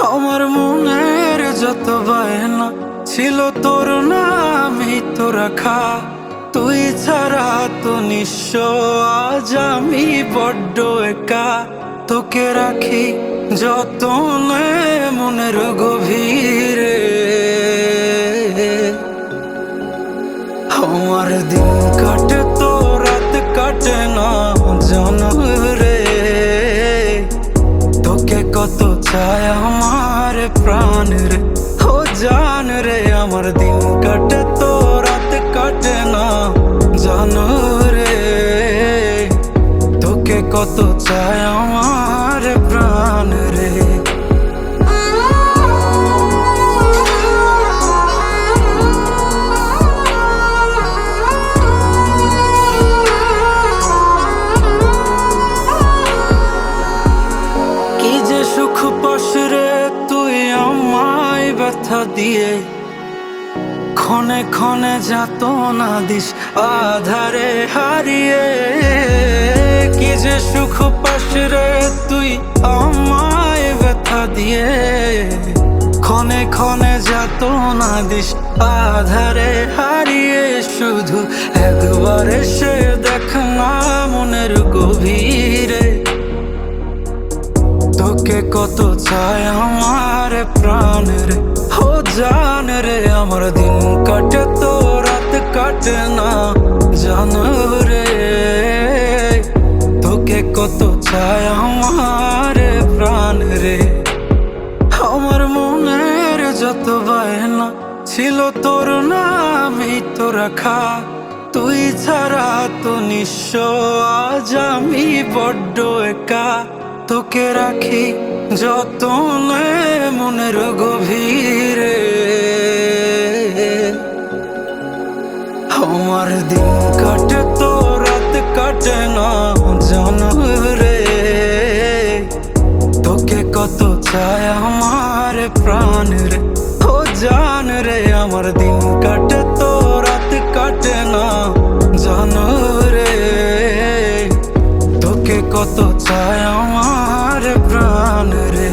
আমার মনের যত বায়না ছিল তোর নামই তো রাখা। তুই ছাড়া তো নিঃস্ব আজ আমি বড্ড একা। তোকে রাখি যতনে মনের গভীরে। আমার দিন কাটে তো রাত কাটে না জানো রে। তোকে কত চায় আমার প্রাণ রে, ও জান রে। আমার দিন কাটে তো রাত কাটে না জানো রে। তোকে কত চায় আমার প্রাণ রে। কি যে সুখ পাস রে তুই আমায় ব্যথা দিয়ে, ক্ষণে ক্ষণে যাতনা দিস আধারে হারিয়ে। কি যে সুখ পাস রে তুই আমায় ব্যথা দিয়ে, ক্ষণে ক্ষণে যাতনা দিস আধারে হারিয়ে। শুধু একবার এসে দেখ না মনের গভীরে। তোকে কত চায় আমার প্রাণ রে, ও জান রে। আমার দিন কাটে তো রাত কাটে না জানো রে। তোকে কত চায় আমার প্রাণ রে। আমার মনের যত বায়না ছিল তোর নামই তো রাখা। তুই ছাড়া তো নিঃস্ব আজ আমি বড্ড একা। তোকে রাখি যতনে মনের গভীরে। আমার দিন কাটে তো রাত কাটে না জানো রে। তোকে কত চায় আমার প্রাণ রে, ও জান রে। আমার দিন কাটে তো রাত কাটে না জানো রে। তোকে কত চায় আমার প্রাণ রে।